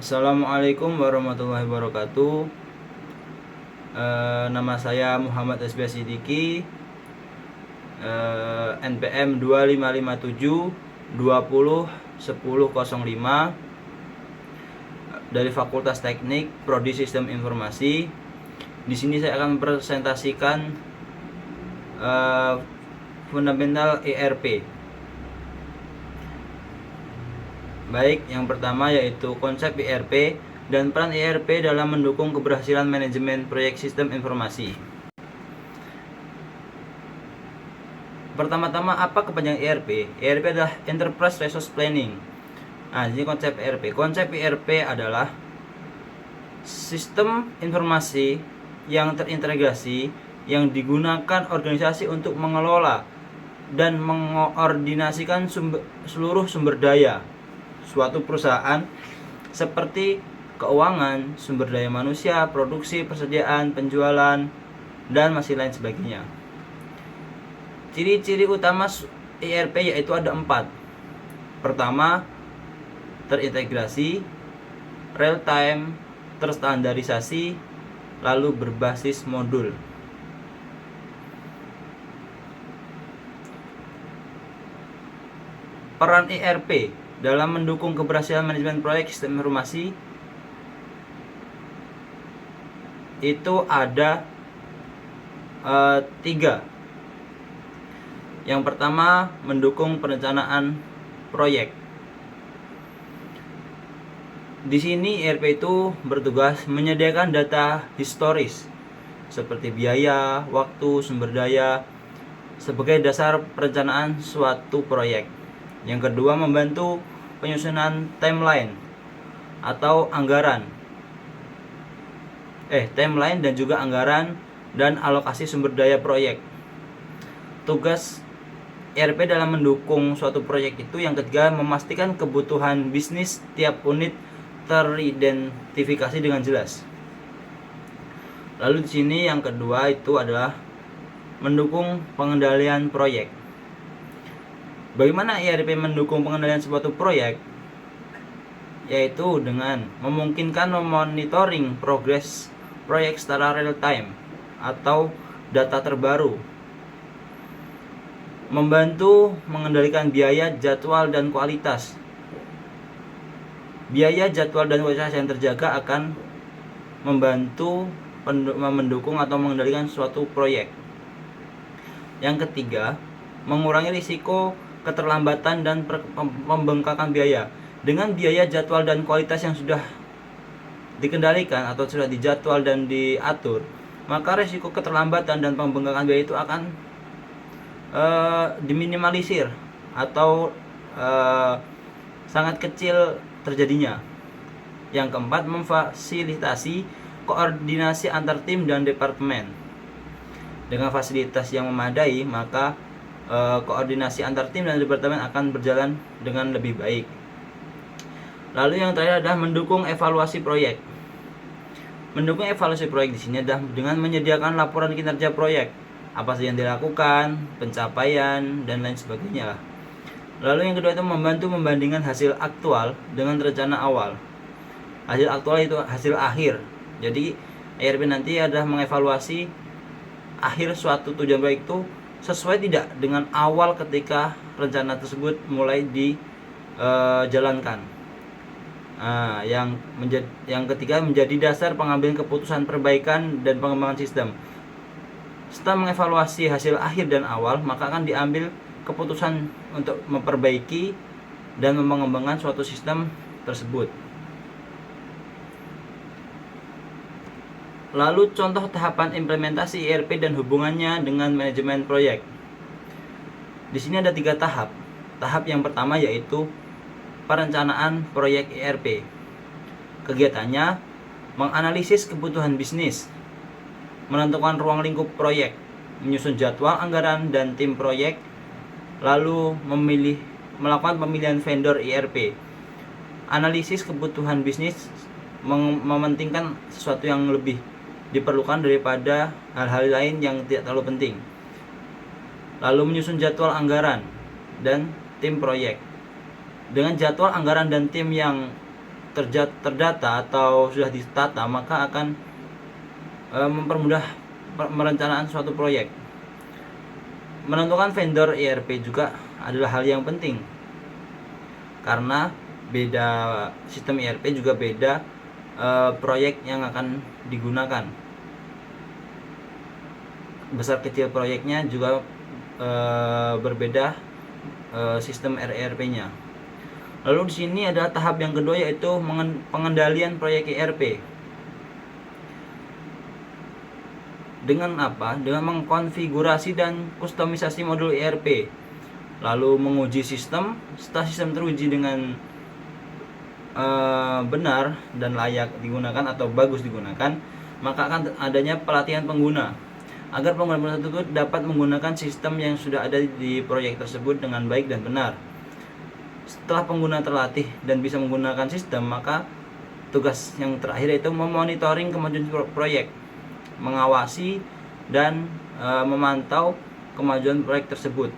Assalamualaikum warahmatullahi wabarakatuh. Nama saya Muhammad SB Sidiki, NPM 2557 20 1005 dari Fakultas Teknik Prodi Sistem Informasi. Di sini saya akan mempresentasikan fundamental ERP. Baik, yang pertama yaitu konsep ERP dan peran ERP dalam mendukung keberhasilan manajemen proyek sistem informasi. Pertama-tama, apa kepanjangan ERP? ERP adalah Enterprise Resource Planning. Nah, ini konsep ERP. Konsep ERP adalah sistem informasi yang terintegrasi yang digunakan organisasi untuk mengelola dan mengkoordinasikan seluruh sumber daya suatu perusahaan seperti keuangan, sumber daya manusia, produksi, persediaan, penjualan, dan masih lain sebagainya. Ciri-ciri utama ERP yaitu ada 4. Pertama, terintegrasi, real time, terstandarisasi, lalu berbasis modul. Peran ERP dalam mendukung keberhasilan manajemen proyek sistem informasi itu ada 3. Yang pertama, mendukung perencanaan proyek. Di sini ERP itu bertugas menyediakan data historis seperti biaya, waktu, sumber daya sebagai dasar perencanaan suatu proyek. Yang kedua, membantu penyusunan timeline atau anggaran. Timeline dan juga anggaran dan alokasi sumber daya proyek. Tugas ERP dalam mendukung suatu proyek itu yang ketiga, memastikan kebutuhan bisnis tiap unit teridentifikasi dengan jelas. Lalu di sini yang kedua itu adalah mendukung pengendalian proyek. Bagaimana ERP mendukung pengendalian suatu proyek? Yaitu dengan memungkinkan memonitoring progres proyek secara real time atau data terbaru, membantu mengendalikan biaya, jadwal, dan kualitas. Biaya, jadwal, dan kualitas yang terjaga akan membantu mendukung atau mengendalikan suatu proyek. Yang ketiga, mengurangi risiko keterlambatan dan pembengkakan biaya. Dengan biaya, jadwal, dan kualitas yang sudah dikendalikan atau sudah dijadwal dan diatur, maka risiko keterlambatan dan pembengkakan biaya itu akan diminimalisir atau sangat kecil terjadinya. Yang keempat, memfasilitasi koordinasi antar tim dan departemen. Dengan fasilitas yang memadai, maka koordinasi antar tim dan departemen akan berjalan dengan lebih baik. Lalu yang terakhir adalah mendukung evaluasi proyek. Mendukung evaluasi proyek di sini adalah dengan menyediakan laporan kinerja proyek, apa saja yang dilakukan, pencapaian, dan lain sebagainya. Lalu yang kedua itu membantu membandingkan hasil aktual dengan rencana awal. Hasil aktual itu hasil akhir. Jadi ERP nanti adalah mengevaluasi akhir suatu tujuan proyek itu sesuai tidak dengan awal ketika rencana tersebut mulai dijalankan. Yang ketiga, menjadi dasar pengambilan keputusan perbaikan dan pengembangan sistem. Setelah mengevaluasi hasil akhir dan awal, maka akan diambil keputusan untuk memperbaiki dan mengembangkan suatu sistem tersebut. Lalu contoh tahapan implementasi ERP dan hubungannya dengan manajemen proyek. Di sini ada 3 tahap. Tahap yang pertama yaitu perencanaan proyek ERP. Kegiatannya menganalisis kebutuhan bisnis, menentukan ruang lingkup proyek, menyusun jadwal anggaran dan tim proyek, lalu melakukan pemilihan vendor ERP. Analisis kebutuhan bisnis mementingkan sesuatu yang lebih diperlukan daripada hal-hal lain yang tidak terlalu penting. Lalu menyusun jadwal anggaran dan tim proyek. Dengan jadwal anggaran dan tim yang terdata atau sudah ditata, maka akan mempermudah merencanaan suatu proyek. Menentukan vendor ERP juga adalah hal yang penting, karena beda sistem ERP juga beda proyek yang akan digunakan. Besar kecil proyeknya juga berbeda sistem ERP-nya. Lalu di sini ada tahap yang kedua, yaitu pengendalian proyek ERP. Dengan apa? Dengan mengkonfigurasi dan kustomisasi modul ERP, lalu menguji sistem. Setelah sistem teruji dengan benar dan layak digunakan atau bagus digunakan, maka akan adanya pelatihan pengguna agar pengguna tersebut dapat menggunakan sistem yang sudah ada di proyek tersebut dengan baik dan benar. Setelah pengguna terlatih dan bisa menggunakan sistem, maka tugas yang terakhir yaitu memonitoring kemajuan proyek, mengawasi dan memantau kemajuan proyek tersebut.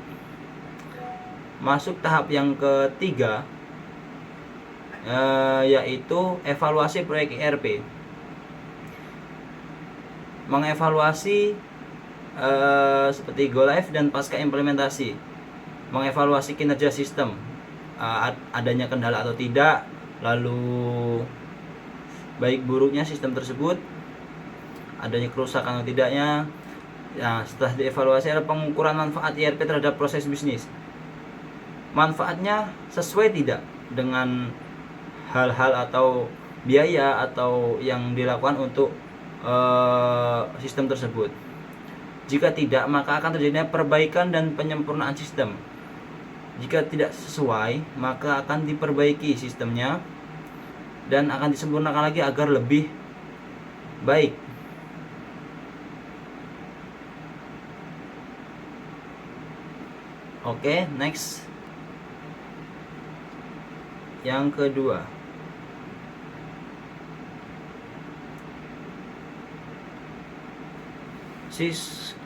Masuk tahap yang ketiga, yaitu evaluasi proyek ERP. Mengevaluasi seperti go live dan pasca implementasi, mengevaluasi kinerja sistem, adanya kendala atau tidak, lalu baik buruknya sistem tersebut, adanya kerusakan atau tidaknya. Nah, setelah dievaluasi, ada pengukuran manfaat ERP terhadap proses bisnis. Manfaatnya sesuai tidak dengan hal-hal atau biaya atau yang dilakukan untuk sistem tersebut. Jika tidak, maka akan terjadinya perbaikan dan penyempurnaan sistem. Jika tidak sesuai, maka akan diperbaiki sistemnya dan akan disempurnakan lagi agar lebih baik. Oke, next. Yang kedua,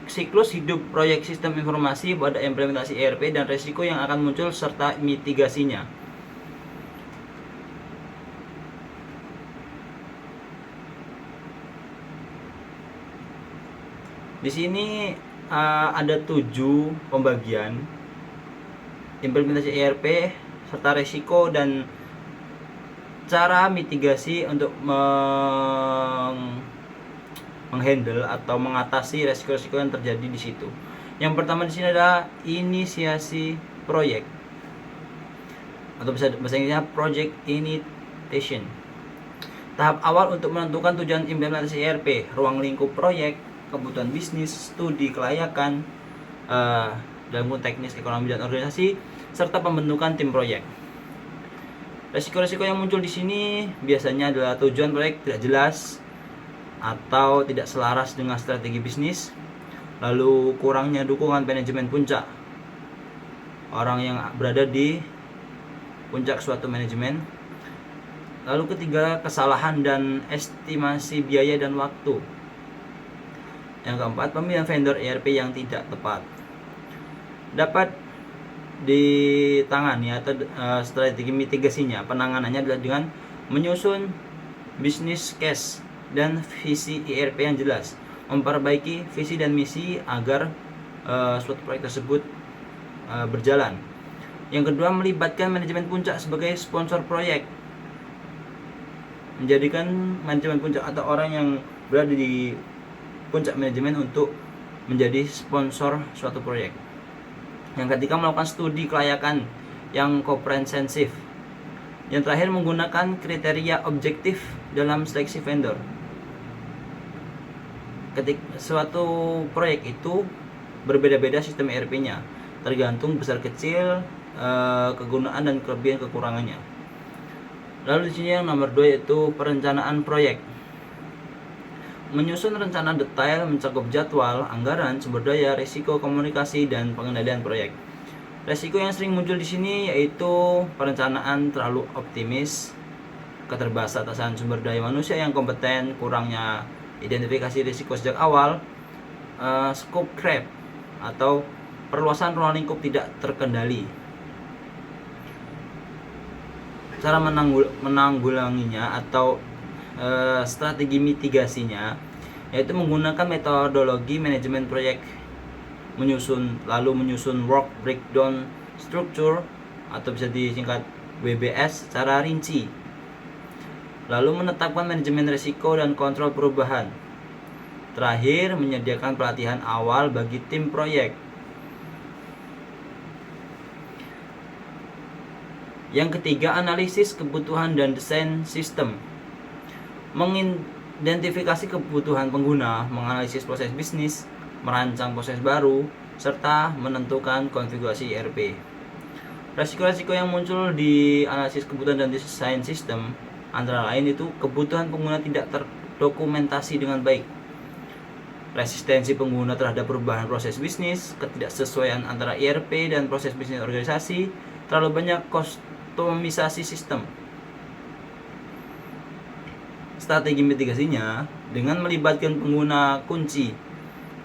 siklus hidup proyek sistem informasi pada implementasi ERP dan resiko yang akan muncul serta mitigasinya. Di sini ada 7 pembagian implementasi ERP serta resiko dan cara mitigasi untuk menghandle atau mengatasi resiko-resiko yang terjadi di situ. Yang pertama di sini adalah inisiasi proyek, atau bahasa Inggrisnya project initiation. Tahap awal untuk menentukan tujuan implementasi ERP, ruang lingkup proyek, kebutuhan bisnis, studi kelayakan dalam teknis, ekonomi dan organisasi, serta pembentukan tim proyek. Resiko-resiko yang muncul di sini biasanya adalah tujuan proyek tidak jelas atau tidak selaras dengan strategi bisnis, lalu kurangnya dukungan manajemen puncak, orang yang berada di puncak suatu manajemen. Lalu ketiga, kesalahan dan estimasi biaya dan waktu. Yang keempat, pemilihan vendor ERP yang tidak tepat. Dapat ditangani atau strategi mitigasinya, penanganannya adalah dengan menyusun bisnis case dan visi ERP yang jelas, memperbaiki visi dan misi agar suatu proyek tersebut berjalan. Yang kedua, melibatkan manajemen puncak sebagai sponsor proyek, menjadikan manajemen puncak atau orang yang berada di puncak manajemen untuk menjadi sponsor suatu proyek. Yang ketiga, melakukan studi kelayakan yang komprehensif. Yang terakhir, menggunakan kriteria objektif dalam seleksi vendor. Ketika suatu proyek itu berbeda-beda sistem ERP-nya, tergantung besar kecil, kegunaan dan kelebihan kekurangannya. Lalu di sini yang nomor 2 yaitu perencanaan proyek. Menyusun rencana detail mencakup jadwal, anggaran, sumber daya, risiko, komunikasi, dan pengendalian proyek. Risiko yang sering muncul di sini yaitu perencanaan terlalu optimis, keterbatasan sumber daya manusia yang kompeten, kurangnya identifikasi risiko sejak awal, scope creep atau perluasan ruang lingkup tidak terkendali. cara menanggulanginya atau strategi mitigasinya, yaitu menggunakan metodologi manajemen proyek, lalu menyusun work breakdown structure atau bisa disingkat WBS secara rinci, lalu menetapkan manajemen risiko dan kontrol perubahan. Terakhir, menyediakan pelatihan awal bagi tim proyek. Yang ketiga, analisis kebutuhan dan desain sistem. Mengidentifikasi kebutuhan pengguna, menganalisis proses bisnis, merancang proses baru, serta menentukan konfigurasi ERP. Resiko-resiko yang muncul di analisis kebutuhan dan desain sistem antara lain itu kebutuhan pengguna tidak terdokumentasi dengan baik, resistensi pengguna terhadap perubahan proses bisnis, ketidaksesuaian antara ERP dan proses bisnis organisasi, terlalu banyak kustomisasi sistem. Strategi mitigasinya dengan melibatkan pengguna kunci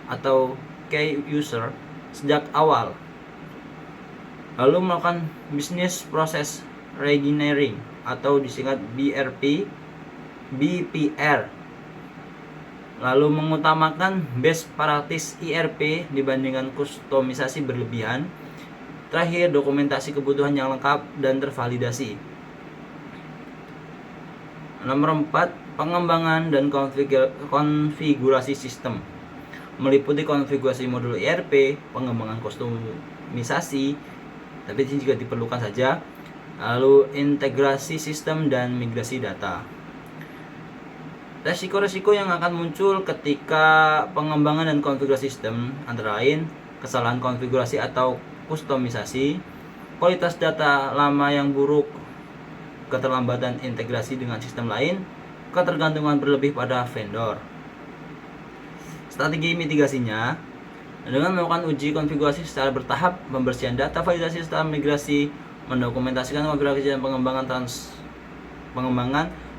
atau key user sejak awal, lalu melakukan business process reengineering atau disingkat BPR, lalu mengutamakan best practice ERP dibandingkan kustomisasi berlebihan. Terakhir, dokumentasi kebutuhan yang lengkap dan tervalidasi. Nomor 4, pengembangan dan konfigurasi sistem, meliputi konfigurasi modul ERP, pengembangan kustomisasi, tapi ini juga diperlukan saja, lalu integrasi sistem dan migrasi data. Resiko-resiko yang akan muncul ketika pengembangan dan konfigurasi sistem antara lain kesalahan konfigurasi atau kustomisasi, kualitas data lama yang buruk, keterlambatan integrasi dengan sistem lain, ketergantungan berlebih pada vendor. Strategi mitigasinya dengan melakukan uji konfigurasi secara bertahap, pembersihan data validasi setelah migrasi, mendokumentasikan konfigurasi dan pengembangan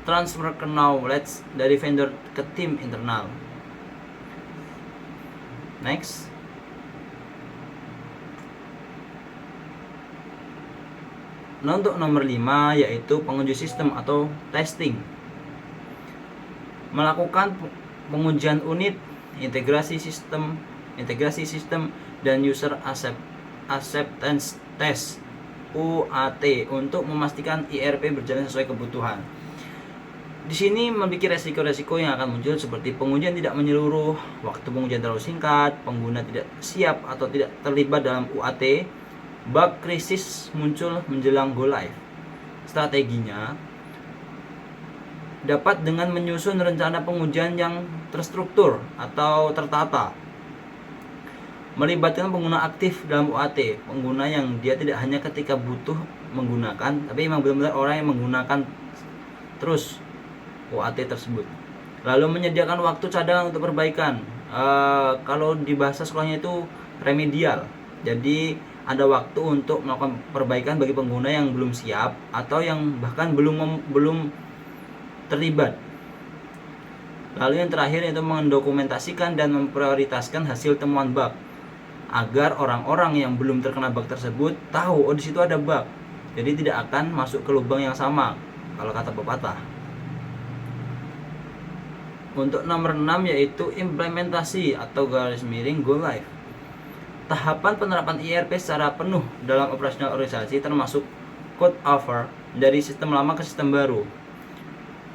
transfer knowledge dari vendor ke tim internal. Next. Nah, untuk nomor 5 yaitu penguji sistem atau testing. Melakukan pengujian unit, integrasi sistem dan user acceptance test UAT untuk memastikan ERP berjalan sesuai kebutuhan. Di sini memiliki resiko-resiko yang akan muncul seperti pengujian tidak menyeluruh, waktu pengujian terlalu singkat, pengguna tidak siap atau tidak terlibat dalam UAT, bug krisis muncul menjelang go live. Strateginya dapat dengan menyusun rencana pengujian yang terstruktur atau tertata, melibatkan pengguna aktif dalam UAT, pengguna yang dia tidak hanya ketika butuh menggunakan, tapi memang benar-benar orang yang menggunakan terus UAT tersebut. Lalu menyediakan waktu cadangan untuk perbaikan. Kalau di bahasa sekolahnya itu remedial. Jadi ada waktu untuk melakukan perbaikan bagi pengguna yang belum siap atau yang bahkan belum terlibat. Lalu yang terakhir yaitu mendokumentasikan dan memprioritaskan hasil temuan bug agar orang-orang yang belum terkena bug tersebut tahu di situ ada bug. Jadi tidak akan masuk ke lubang yang sama kalau kata pepatah. Untuk nomor 6 yaitu implementasi atau garis miring go live. Tahapan penerapan ERP secara penuh dalam operasional organisasi termasuk cut over dari sistem lama ke sistem baru.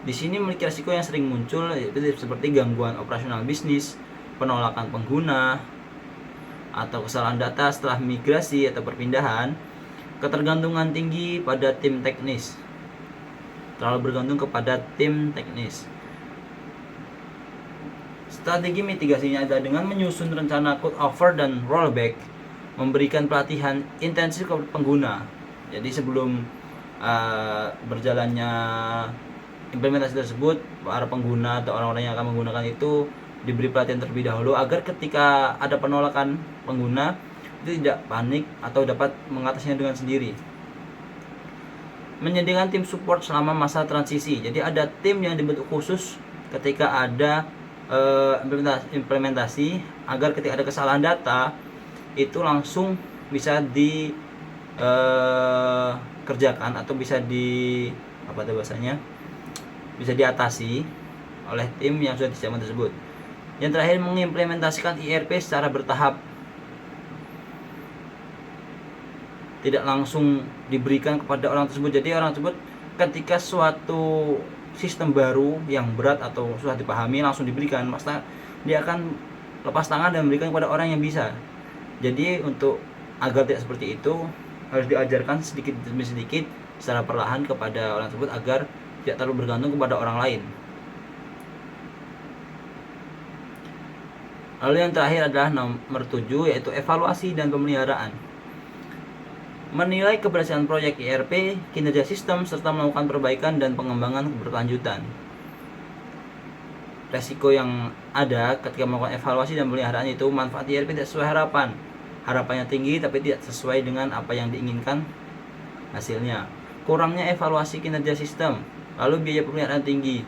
Di sini memiliki risiko yang sering muncul yaitu seperti gangguan operasional bisnis, penolakan pengguna, atau kesalahan data setelah migrasi atau perpindahan, ketergantungan tinggi pada tim teknis. Terlalu bergantung kepada tim teknis. Strategi mitigasinya adalah dengan menyusun rencana cut over dan rollback, memberikan pelatihan intensif kepada pengguna. Jadi sebelum berjalannya implementasi tersebut, para pengguna atau orang-orang yang akan menggunakan itu diberi pelatihan terlebih dahulu agar ketika ada penolakan pengguna itu tidak panik atau dapat mengatasinya dengan sendiri. Menyediakan tim support selama masa transisi. Jadi ada tim yang dibentuk khusus ketika ada implementasi agar ketika ada kesalahan data itu langsung bisa di dikerjakan atau bisa bisa diatasi oleh tim yang sudah disiapkan tersebut. Yang terakhir, mengimplementasikan ERP secara bertahap, tidak langsung diberikan kepada orang tersebut. Jadi orang tersebut ketika suatu sistem baru yang berat atau susah dipahami langsung diberikan, maka dia akan lepas tangan dan memberikan kepada orang yang bisa. Jadi untuk agar tidak seperti itu, harus diajarkan sedikit demi sedikit secara perlahan kepada orang tersebut agar tidak terlalu bergantung kepada orang lain. Lalu yang terakhir adalah nomor 7, yaitu evaluasi dan pemeliharaan. Menilai keberhasilan proyek ERP, kinerja sistem, serta melakukan perbaikan dan pengembangan berkelanjutan. Resiko yang ada ketika melakukan evaluasi dan pemeliharaan itu manfaat ERP tidak sesuai harapan. Harapannya tinggi tapi tidak sesuai dengan apa yang diinginkan hasilnya. Kurangnya evaluasi kinerja sistem, lalu biaya pemeliharaan tinggi.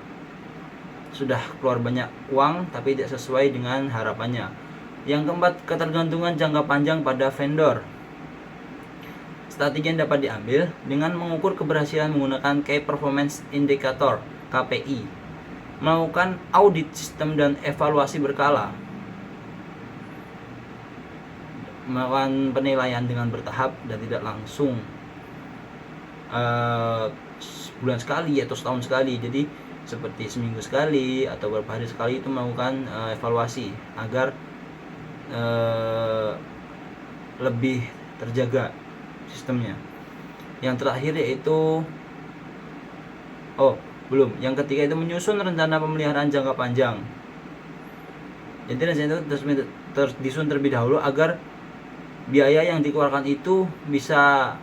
Sudah keluar banyak uang tapi tidak sesuai dengan harapannya. Yang keempat, ketergantungan jangka panjang pada vendor. Strategi yang dapat diambil dengan mengukur keberhasilan menggunakan Key Performance Indicator (KPI), melakukan audit sistem dan evaluasi berkala, melakukan penilaian dengan bertahap dan tidak langsung sebulan sekali atau setahun sekali. Jadi seperti seminggu sekali atau beberapa hari sekali itu melakukan evaluasi agar lebih terjaga sistemnya. Yang terakhir yaitu yang ketiga itu menyusun rencana pemeliharaan jangka panjang. Jadi rencana itu disusun terlebih dahulu agar biaya yang dikeluarkan itu bisa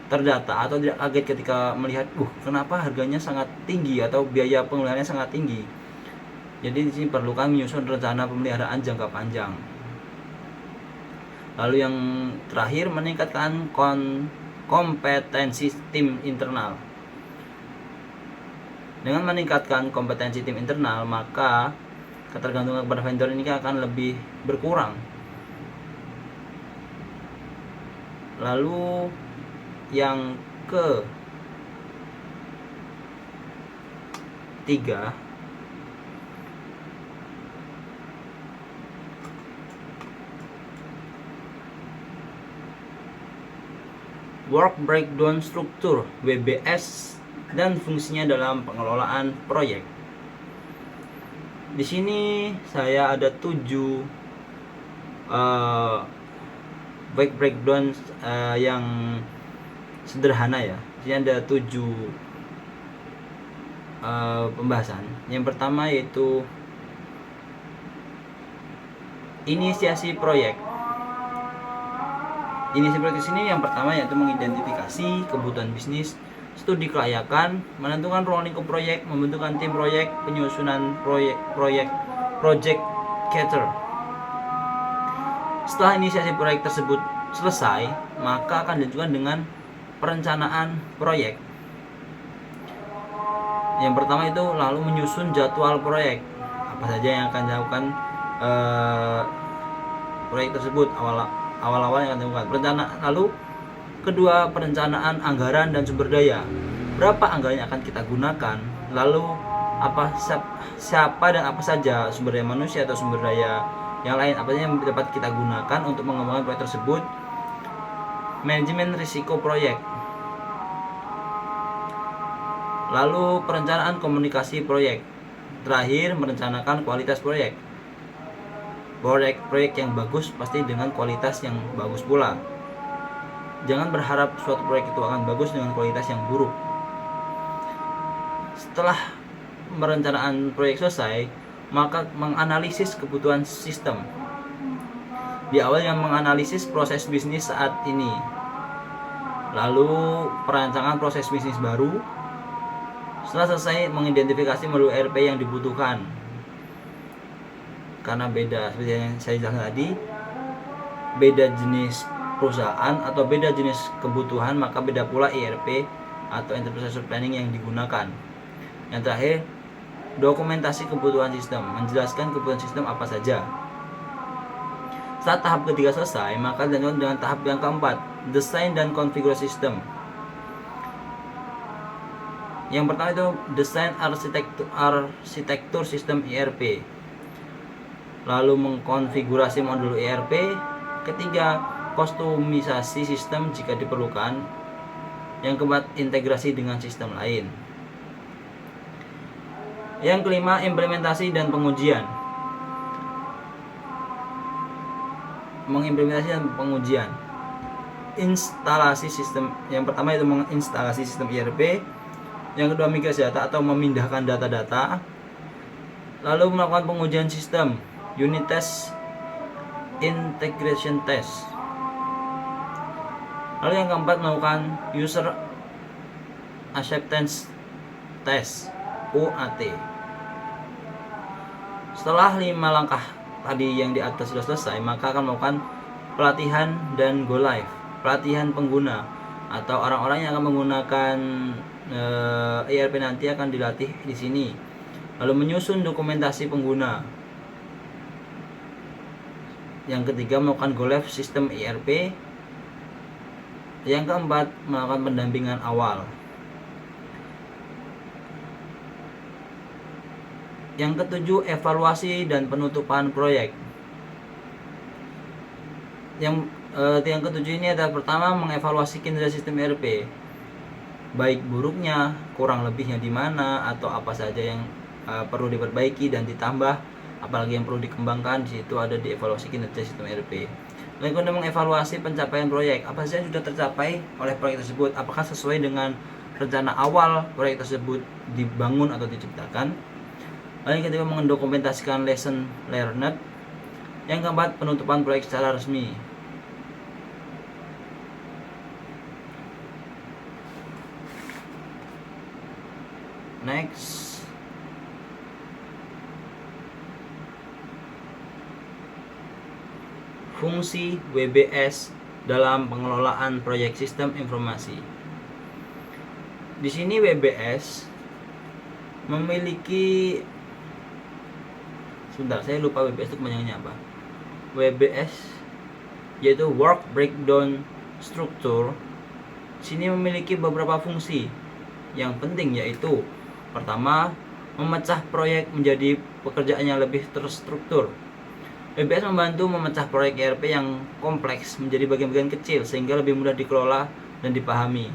terdata atau tidak kaget ketika melihat kenapa harganya sangat tinggi atau biaya pemeliharaannya sangat tinggi. Jadi di sini perlukan menyusun rencana pemeliharaan jangka panjang. Lalu yang terakhir, meningkatkan kompetensi tim internal. Dengan meningkatkan kompetensi tim internal, maka ketergantungan kepada vendor ini akan lebih berkurang. Lalu yang ketiga, work breakdown struktur (WBS) dan fungsinya dalam pengelolaan proyek. Di sini saya ada 7 work breakdown yang sederhana ya. Di sini ada 7 pembahasan. Yang pertama yaitu inisiasi proyek. Inisiasi proyek di sini yang pertama yaitu mengidentifikasi kebutuhan bisnis, studi kelayakan, menentukan ruang lingkup proyek, membentukkan tim proyek, penyusunan project cater. Setelah inisiasi proyek tersebut selesai, maka akan dilanjutkan dengan perencanaan proyek. Yang pertama itu lalu menyusun jadwal proyek, apa saja yang akan dilakukan proyek tersebut, awal-awal yang akan dilakukan. Lalu kedua, perencanaan anggaran dan sumber daya. Berapa anggaran yang akan kita gunakan? Lalu siapa dan apa saja sumber daya manusia atau sumber daya yang lain apa saja yang dapat kita gunakan untuk mengembangkan proyek tersebut. Manajemen risiko proyek. Lalu perencanaan komunikasi proyek. Terakhir, merencanakan kualitas proyek. Proyek yang bagus pasti dengan kualitas yang bagus pula. Jangan berharap suatu proyek itu akan bagus dengan kualitas yang buruk. Setelah perencanaan proyek selesai, maka menganalisis kebutuhan sistem. Di awal yang menganalisis proses bisnis saat ini. Lalu perancangan proses bisnis baru. Setelah selesai, mengidentifikasi modul ERP yang dibutuhkan. Karena beda, seperti yang saya jelaskan tadi, beda jenis perusahaan atau beda jenis kebutuhan, maka beda pula ERP atau Enterprise Planning yang digunakan. Yang terakhir, dokumentasi kebutuhan sistem, menjelaskan kebutuhan sistem apa saja. Saat tahap ketiga selesai, maka dilanjutkan dengan tahap yang keempat, desain dan konfigurasi sistem. Yang pertama itu desain arsitektur sistem ERP, lalu mengkonfigurasi modul ERP. Ketiga, kostumisasi sistem jika diperlukan. Yang keempat, integrasi dengan sistem lain. Yang kelima, implementasi dan pengujian. Mengimplementasi dan pengujian. Instalasi sistem. Yang pertama itu menginstalasi sistem ERP. Yang kedua, migrasi data atau memindahkan data-data. Lalu melakukan pengujian sistem, unit test, integration test. Lalu yang keempat, melakukan user acceptance test, UAT. Setelah 5 langkah tadi yang di atas sudah selesai, maka akan melakukan pelatihan dan go live. Pelatihan pengguna atau orang-orang yang akan menggunakan ERP nanti akan dilatih di sini. Lalu menyusun dokumentasi pengguna. Yang ketiga, melakukan go live sistem ERP. Yang keempat, melakukan pendampingan awal. Yang ketujuh, evaluasi dan penutupan proyek. Yang ketujuh ini adalah pertama, mengevaluasi kinerja sistem ERP, baik buruknya, kurang lebihnya di mana, atau apa saja yang perlu diperbaiki dan ditambah, apalagi yang perlu dikembangkan. Di situ ada di evaluasi kinerja sistem ERP. Lalu kemudian mengevaluasi pencapaian proyek, apa saja yang sudah tercapai oleh proyek tersebut, apakah sesuai dengan rencana awal proyek tersebut dibangun atau diciptakan. Lalu yang ketiga, mendokumentasikan lesson learned. Yang keempat, penutupan proyek secara resmi. Next, fungsi WBS dalam pengelolaan proyek sistem informasi. Di sini WBS memiliki, sebentar saya lupa WBS itu kepanjangannya apa. WBS yaitu Work Breakdown Structure. Sini memiliki beberapa fungsi yang penting, yaitu pertama, memecah proyek menjadi pekerjaan yang lebih terstruktur. WBS membantu memecah proyek ERP yang kompleks menjadi bagian-bagian kecil sehingga lebih mudah dikelola dan dipahami,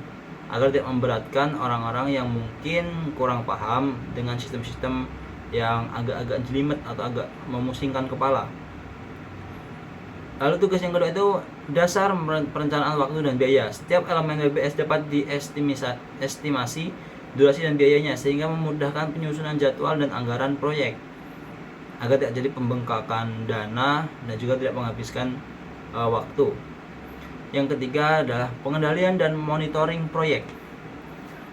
agar tidak memberatkan orang-orang yang mungkin kurang paham dengan sistem-sistem yang agak-agak jelimet atau agak memusingkan kepala. Lalu tugas yang kedua itu dasar perencanaan waktu dan biaya. Setiap elemen WBS dapat diestimasi durasi dan biayanya sehingga memudahkan penyusunan jadwal dan anggaran proyek, agar tidak jadi pembengkakan dana dan juga tidak menghabiskan waktu. Yang ketiga adalah pengendalian dan monitoring proyek.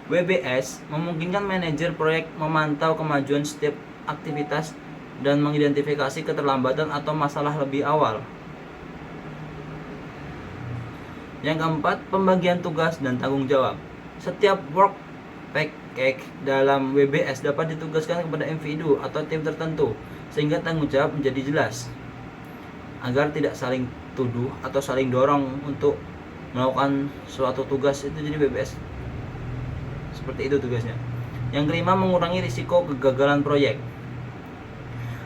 WBS memungkinkan manajer proyek memantau kemajuan setiap aktivitas dan mengidentifikasi keterlambatan atau masalah lebih awal. Yang keempat, pembagian tugas dan tanggung jawab. Setiap work package dalam WBS dapat ditugaskan kepada individu atau tim tertentu sehingga tanggung jawab menjadi jelas, agar tidak saling tuduh atau saling dorong untuk melakukan suatu tugas. Itu jadi WBS seperti itu tugasnya. Yang kelima, mengurangi risiko kegagalan proyek.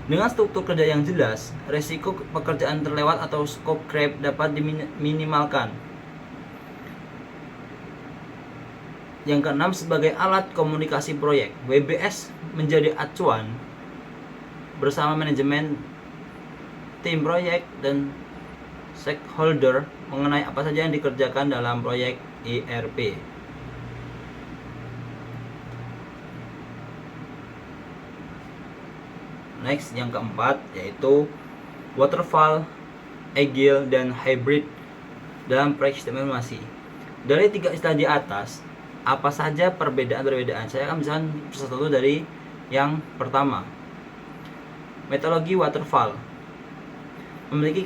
Dengan struktur kerja yang jelas, risiko pekerjaan terlewat atau scope creep dapat diminimalkan. Yang keenam, sebagai alat komunikasi proyek, WBS menjadi acuan bersama manajemen, tim proyek, dan stakeholder mengenai apa saja yang dikerjakan dalam proyek ERP. Next, yang keempat yaitu waterfall, agile, dan hybrid dalam proyek sistem informasi. Dari tiga istilah di atas, apa saja perbedaan-perbedaan? Saya akan misalkan satu dari yang pertama. Metodologi waterfall memiliki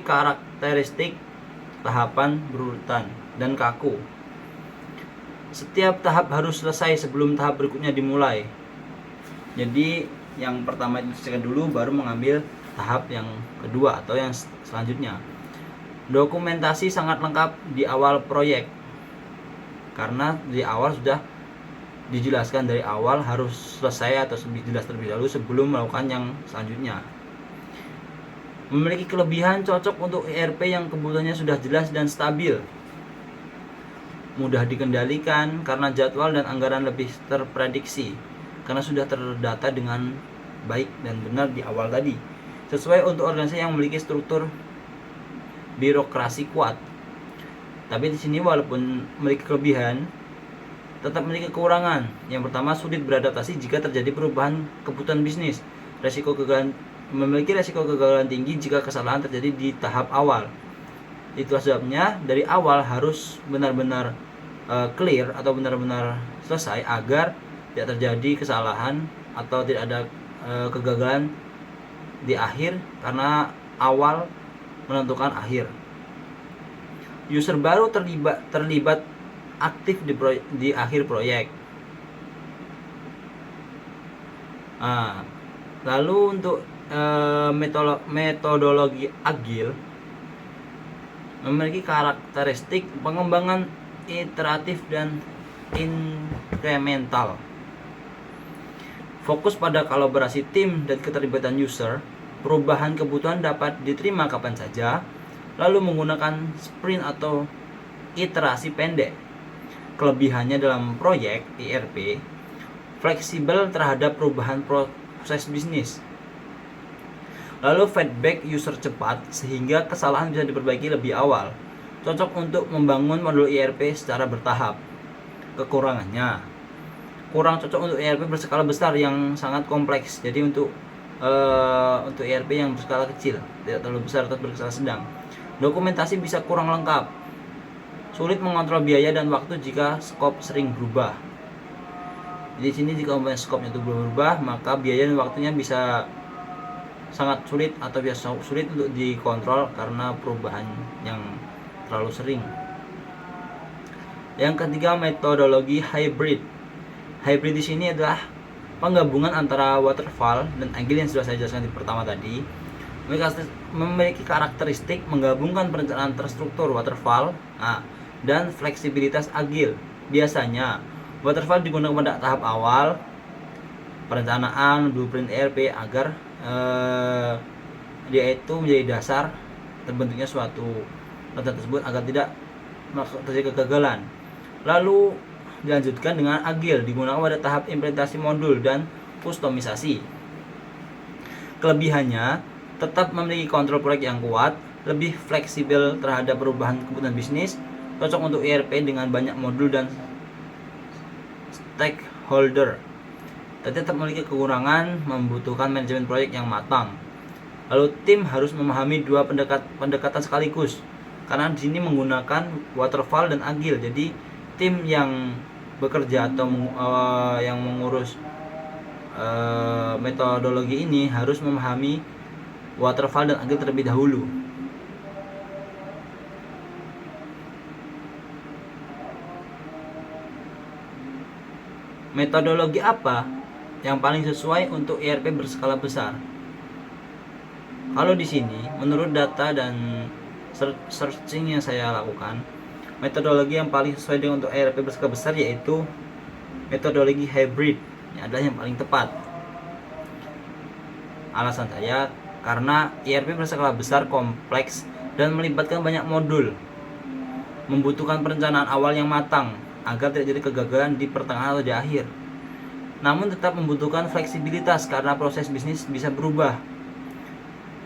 karakteristik tahapan berurutan dan kaku. Setiap tahap harus selesai sebelum tahap berikutnya dimulai. Jadi yang pertama diselesaikan dulu, baru mengambil tahap yang kedua atau yang selanjutnya. Dokumentasi sangat lengkap di awal proyek, karena di awal sudah dijelaskan dari awal harus selesai atau lebih jelas terlebih dahulu sebelum melakukan yang selanjutnya. Memiliki kelebihan cocok untuk ERP yang kebutuhannya sudah jelas dan stabil. Mudah dikendalikan karena jadwal dan anggaran lebih terprediksi, karena sudah terdata dengan baik dan benar di awal tadi. Sesuai untuk organisasi yang memiliki struktur birokrasi kuat. Tapi di sini walaupun memiliki kelebihan, tetap memiliki kekurangan. Yang pertama, sulit beradaptasi jika terjadi perubahan kebutuhan bisnis. Memiliki resiko kegagalan tinggi jika kesalahan terjadi di tahap awal. Itulah sebabnya dari awal harus benar-benar clear atau benar-benar selesai agar tidak terjadi kesalahan atau tidak ada kegagalan di akhir, karena awal menentukan akhir. User baru terlibat aktif di akhir proyek. Lalu untuk metodologi agil memiliki karakteristik pengembangan iteratif dan inkremental. Fokus pada kolaborasi tim dan keterlibatan user. Perubahan kebutuhan dapat diterima kapan saja, lalu menggunakan sprint atau iterasi pendek. Kelebihannya dalam proyek ERP, fleksibel terhadap perubahan proses bisnis. Lalu feedback user cepat sehingga kesalahan bisa diperbaiki lebih awal. Cocok untuk membangun modul ERP secara bertahap. Kekurangannya, kurang cocok untuk ERP berskala besar yang sangat kompleks. Jadi untuk ERP yang berskala kecil, tidak terlalu besar atau berskala sedang. Dokumentasi bisa kurang lengkap. Sulit mengontrol biaya dan waktu jika skop sering berubah. Di sini jika skopnya itu berubah, maka biaya dan waktunya bisa sangat sulit atau biasa sulit untuk dikontrol karena perubahan yang terlalu sering. Yang ketiga, metodologi hybrid. Hybrid di sini adalah penggabungan antara waterfall dan agile yang sudah saya jelaskan di pertama tadi. Memiliki karakteristik menggabungkan perencanaan terstruktur waterfall dan fleksibilitas agile. Biasanya waterfall digunakan pada tahap awal perencanaan blueprint ERP agar dia itu menjadi dasar terbentuknya suatu rencana tersebut agar tidak terjadi kegagalan. Lalu dilanjutkan dengan agile, digunakan pada tahap implementasi modul dan kustomisasi. Kelebihannya, tetap memiliki kontrol proyek yang kuat, lebih fleksibel terhadap perubahan kebutuhan bisnis, cocok untuk ERP dengan banyak modul dan stakeholder. Tetap memiliki kekurangan, membutuhkan manajemen proyek yang matang. Lalu tim harus memahami dua pendekatan sekaligus, karena di sini menggunakan waterfall dan agile. Jadi tim yang bekerja atau yang mengurus metodologi ini harus memahami waterfall dan agile terlebih dahulu. Metodologi apa yang paling sesuai untuk ERP berskala besar? Kalau di sini, menurut data dan searching yang saya lakukan, metodologi yang paling sesuai dengan untuk ERP berskala besar yaitu metodologi hybrid. Ini adalah yang paling tepat. Alasan saya, karena ERP berskala besar kompleks dan melibatkan banyak modul, membutuhkan perencanaan awal yang matang agar tidak jadi kegagalan di pertengahan atau di akhir. Namun tetap membutuhkan fleksibilitas karena proses bisnis bisa berubah.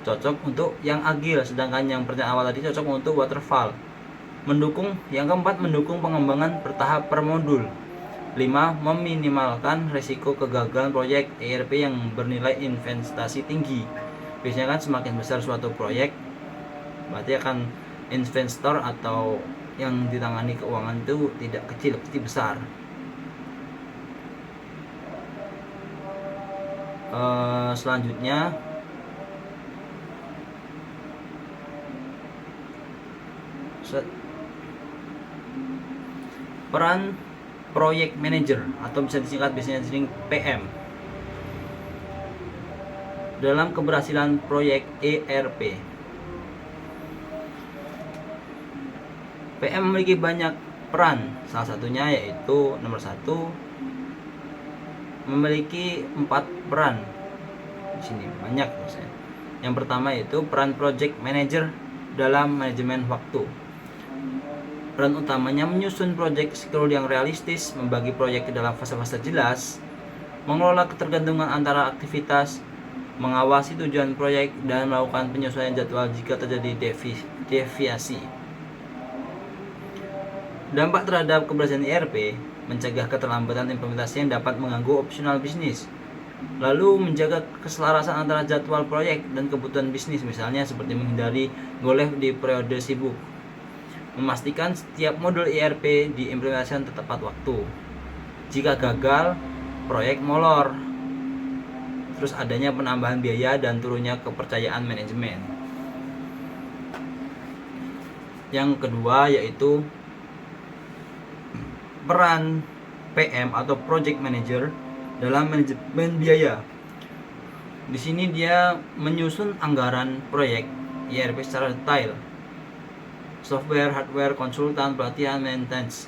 Cocok untuk yang agile, sedangkan yang perencanaan awal tadi cocok untuk waterfall. Yang keempat, mendukung pengembangan bertahap per modul. 5. Meminimalkan risiko kegagalan proyek ERP yang bernilai investasi tinggi. Biasanya kan semakin besar suatu proyek, berarti akan investor atau yang ditangani keuangan itu tidak kecil, pasti besar. Selanjutnya peran project manager atau bisa disingkat biasanya PM dalam keberhasilan proyek ERP. PM memiliki banyak peran, salah satunya yaitu nomor 1, memiliki 4 peran. Di sini banyak maksudnya. Yang pertama yaitu peran project manager dalam manajemen waktu. Peran utamanya menyusun proyek schedule yang realistis, membagi proyek ke dalam fase-fase jelas, mengelola ketergantungan antara aktivitas, mengawasi tujuan proyek, dan melakukan penyesuaian jadwal jika terjadi deviasi. Dampak terhadap keberhasilan ERP, mencegah keterlambatan implementasi yang dapat mengganggu opsional bisnis, lalu menjaga keselarasan antara jadwal proyek dan kebutuhan bisnis, misalnya seperti menghindari go live di periode sibuk, memastikan setiap modul ERP diimplementasikan tepat waktu. Jika gagal, proyek molor. Terus adanya penambahan biaya dan turunnya kepercayaan manajemen. Yang kedua yaitu peran PM atau project manager dalam manajemen biaya. Di sini dia menyusun anggaran proyek ERP secara detail. Software, hardware, konsultan, pelatihan, maintenance.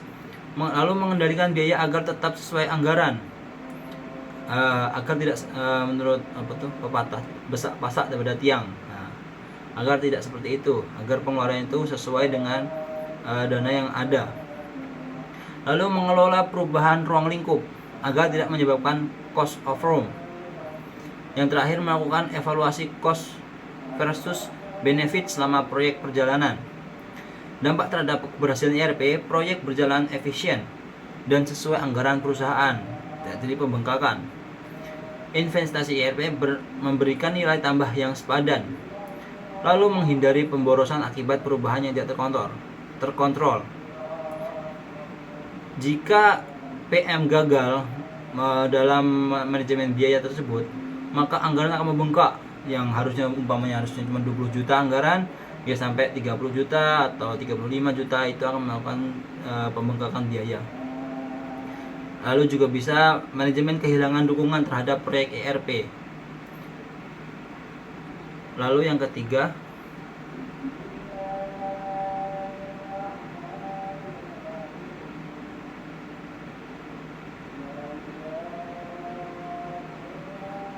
Lalu mengendalikan biaya agar tetap sesuai anggaran. Agar tidak menurut pepatah besak pasak daripada tiang. Agar tidak seperti itu, agar pengeluaran itu sesuai dengan dana yang ada. Lalu mengelola perubahan ruang lingkup agar tidak menyebabkan cost overrun. Yang terakhir, melakukan evaluasi cost versus benefit selama proyek perjalanan. Dampak terhadap keberhasilan ERP, proyek berjalan efisien dan sesuai anggaran perusahaan, tidak terjadi pembengkakan. Investasi ERP memberikan nilai tambah yang sepadan, lalu menghindari pemborosan akibat perubahan yang tidak terkontrol. Jika PM gagal dalam manajemen biaya tersebut, maka anggaran akan membengkak, yang harusnya cuma 20 juta anggaran, ya sampai 30 juta atau 35 juta, itu akan melakukan pembengkakan biaya. Lalu juga bisa manajemen kehilangan dukungan terhadap proyek ERP. Lalu yang ketiga,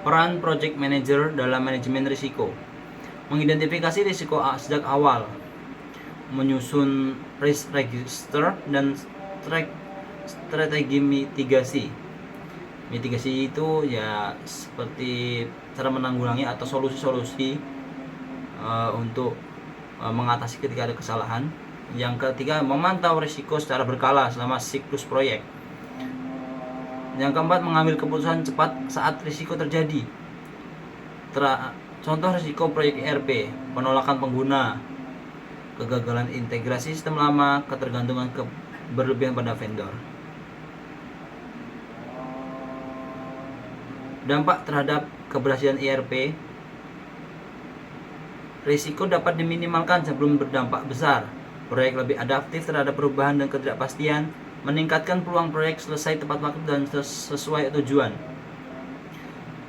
peran project manager dalam manajemen risiko. Mengidentifikasi risiko sejak awal, menyusun risk register dan strategi mitigasi. Mitigasi itu ya seperti cara menanggulangi atau solusi-solusi untuk mengatasi ketika ada kesalahan. Yang ketiga, memantau risiko secara berkala selama siklus proyek. Yang keempat, mengambil keputusan cepat saat risiko terjadi. Contoh risiko proyek ERP, penolakan pengguna, kegagalan integrasi sistem lama, ketergantungan berlebihan pada vendor. Dampak terhadap keberhasilan ERP, risiko dapat diminimalkan sebelum berdampak besar. Proyek lebih adaptif terhadap perubahan dan ketidakpastian, meningkatkan peluang proyek selesai tepat waktu dan sesuai tujuan.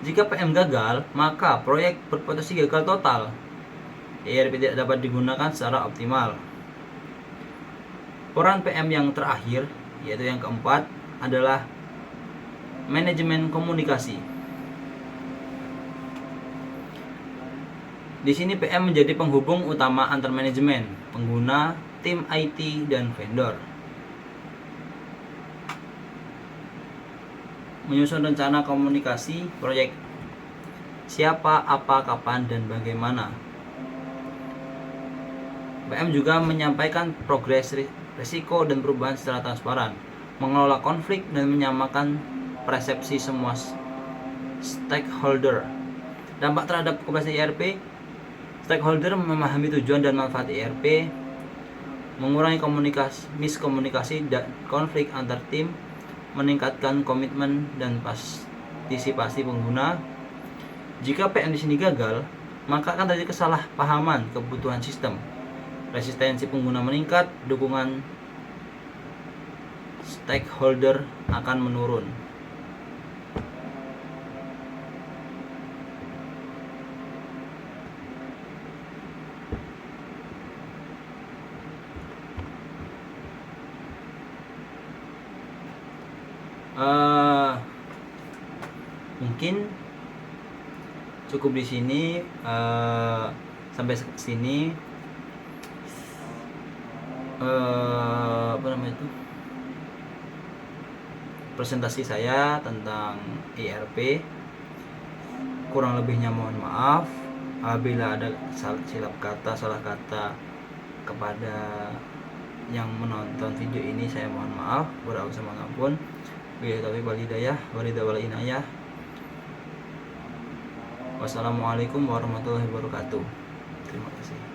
Jika PM gagal, maka proyek berpotensi gagal total. ERP tidak dapat digunakan secara optimal. Peran PM yang terakhir, yaitu yang keempat, adalah manajemen komunikasi. Di sini PM menjadi penghubung utama antar manajemen, pengguna, tim IT, dan vendor. Menyusun rencana komunikasi proyek, siapa, apa, kapan, dan bagaimana. PM juga menyampaikan progres risiko dan perubahan secara transparan, mengelola konflik dan menyamakan persepsi semua stakeholder. Dampak terhadap keberhasilan ERP, stakeholder memahami tujuan dan manfaat ERP, mengurangi miskomunikasi dan konflik antar tim, meningkatkan komitmen dan partisipasi pengguna. Jika PM di sini gagal, maka akan terjadi kesalahpahaman kebutuhan sistem, resistensi pengguna meningkat, dukungan stakeholder akan menurun. Mungkin cukup di sini, sampai sini apa namanya itu, presentasi saya tentang ERP. Kurang lebihnya mohon maaf apabila ada silap kata, salah kata kepada yang menonton video ini, saya mohon maaf, berapa semanapun. Billahi taufiq wal hidayah, wal inayah. Wassalamualaikum warahmatullahi wabarakatuh. Terima kasih.